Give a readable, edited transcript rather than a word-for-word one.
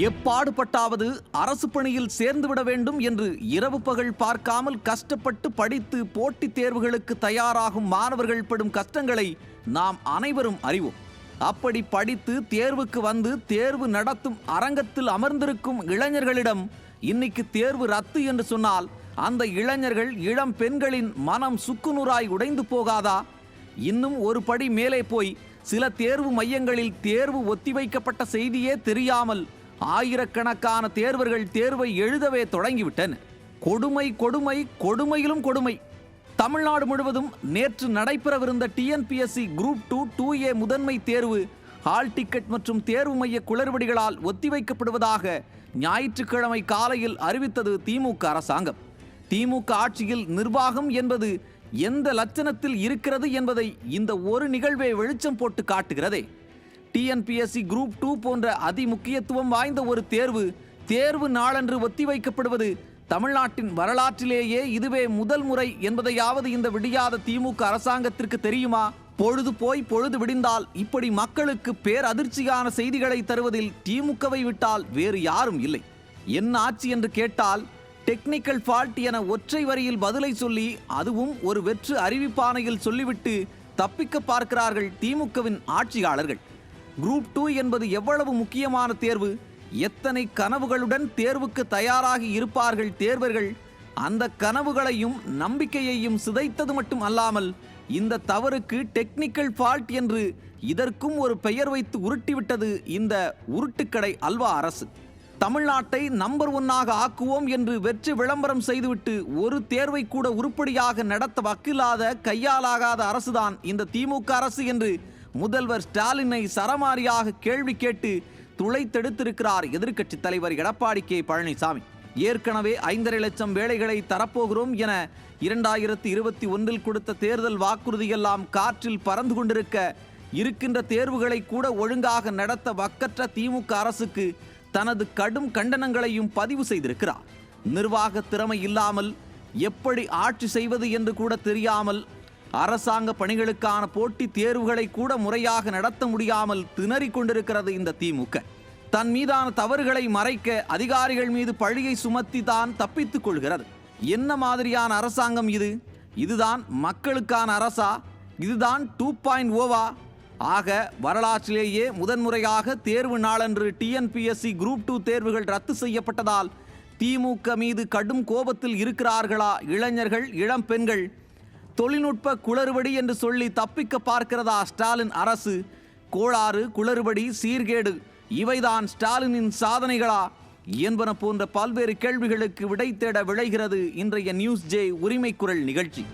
எப்பாடுபட்டாவது அரசு பணியில் சேர்ந்துவிட வேண்டும் என்று இரவு பகல் பார்க்காமல் கஷ்டப்பட்டு படித்து போட்டித் தேர்வுகளுக்கு தயாராகும் மாணவர்கள் படும் கஷ்டங்களை நாம் அனைவரும் அறிவோம். அப்படி படித்து தேர்வுக்கு வந்து தேர்வு நடத்தும் அரங்கத்தில் அமர்ந்திருக்கும் இளைஞர்களிடம் இன்னைக்கு தேர்வு ரத்து என்று சொன்னால் அந்த இளைஞர்கள் இளம் பெண்களின் மனம் சுக்குநூறாய் உடைந்து போகாதா? இன்னும் ஒரு படி மேலே போய் சில தேர்வு மையங்களில் தேர்வு ஒத்திவைக்கப்பட்ட செய்தியே தெரியாமல் ஆயிரக்கணக்கான தேர்வர்கள் தேர்வை எழுதவே தொடங்கிவிட்டனர். கொடுமை கொடுமை கொடுமையிலும் கொடுமை. தமிழ்நாடு முழுவதும் நேற்று நடைபெறவிருந்த டிஎன்பிஎஸ்சி குரூப் 2 2A முதன்மை தேர்வு ஹால் டிக்கெட் மற்றும் தேர்வு மைய குளறுபடிகளால் ஒத்திவைக்கப்படுவதாக ஞாயிற்றுக்கிழமை காலையில் அறிவித்தது திமுக அரசாங்கம். திமுக ஆட்சியில் நிர்வாகம் என்பது எந்த லட்சணத்தில் இருக்கிறது என்பதை இந்த ஒரு நிகழ்வே வெளிச்சம் போட்டு காட்டுகிறதே. டிஎன்பிஎஸ்சி குரூப் 2 போன்ற அதிமுக்கியத்துவம் வாய்ந்த ஒரு தேர்வு நாளன்று ஒத்திவைக்கப்படுவது தமிழ்நாட்டின் வரலாற்றிலேயே இதுவே முதல் முறை என்பதையாவது இந்த விடியாத திமுக அரசாங்கத்திற்கு தெரியுமா? பொழுது போய் பொழுது விடிந்தால் இப்படி மக்களுக்கு பேரதிர்ச்சியான செய்திகளை தருவதில் திமுகவை விட்டால் வேறு யாரும் இல்லை. என்ன ஆட்சி என்று கேட்டால் டெக்னிக்கல் ஃபால்ட் என ஒற்றை வரியில் பதிலை சொல்லி அதுவும் ஒரு வெற்று அறிவிப்பானையில் சொல்லிவிட்டு தப்பிக்க பார்க்கிறார்கள் திமுகவின் ஆட்சியாளர்கள். குரூப் 2 என்பது எவ்வளவு முக்கியமான தேர்வு, எத்தனை கனவுகளுடன் தேர்வுக்கு தயாராகி இருப்பார்கள் தேர்வர்கள். அந்த கனவுகளையும் நம்பிக்கையையும் சிதைத்தது மட்டும் அல்லாமல் இந்த தவறுக்கு டெக்னிக்கல் ஃபால்ட் என்று இதற்கும் ஒரு பெயர் வைத்து உருட்டிவிட்டது இந்த உருட்டுக்கடை அல்வா அரசு. தமிழ்நாட்டை நம்பர் 1 ஆக்குவோம் என்று வெற்றி விளம்பரம் செய்துவிட்டு ஒரு தேர்வை கூட உருப்படியாக நடத்த வக்கில்லாத கையாலாகாத அரசுதான் இந்த திமுக அரசு என்று முதல்வர் ஸ்டாலினை சரமாரியாக கேள்வி கேட்டு துளைத்தெடுத்திருக்கிறார் எதிர்க்கட்சித் தலைவர் எடப்பாடி கே பழனிசாமி. ஏற்கனவே 5.5 லட்சம் வேலைகளை தரப்போகிறோம் என 2021 கொடுத்த தேர்தல் வாக்குறுதியெல்லாம் காற்றில் பறந்து கொண்டிருக்க இருக்கின்ற தேர்வுகளை கூட ஒழுங்காக நடத்த வக்கற்ற திமுக அரசுக்கு தனது கடும் கண்டனங்களையும் பதிவு செய்திருக்கிறார். நிர்வாக திறமை இல்லாமல் எப்படி ஆட்சி செய்வது என்று கூட தெரியாமல் அரசாங்க பணிகளுக்கான போட்டித் தேர்வுகளை கூட முறையாக நடத்த முடியாமல் திணறிக் கொண்டிருக்கிறது இந்த திமுக. தன் மீதான தவறுகளை மறைக்க அதிகாரிகள் மீது பழியை சுமத்தி தான் தப்பித்துக் கொள்கிறது. என்ன மாதிரியான அரசாங்கம் இது? இதுதான் மக்களுக்கான அரசா? இதுதான் 2.0வா? ஆக வரலாற்றிலேயே முதன்முறையாக தேர்வு நாளன்று டிஎன்பிஎஸ்சி குரூப் 2 தேர்வுகள் ரத்து செய்யப்பட்டதால் திமுக மீது கடும் கோபத்தில் இருக்கிறார்களா இளைஞர்கள், இளம் பெண்கள்? தொழில்நுட்ப குளறுபடி என்று சொல்லி தப்பிக்க பார்க்கிறதா ஸ்டாலின் அரசு? கோளாறு, குளறுபடி, சீர்கேடு இவைதான் ஸ்டாலினின் சாதனைகளா என்பன போன்ற பல்வேறு கேள்விகளுக்கு விடை தேட விளைகிறது இன்றைய நியூஸ் ஜே உரிமை குரல் நிகழ்ச்சி.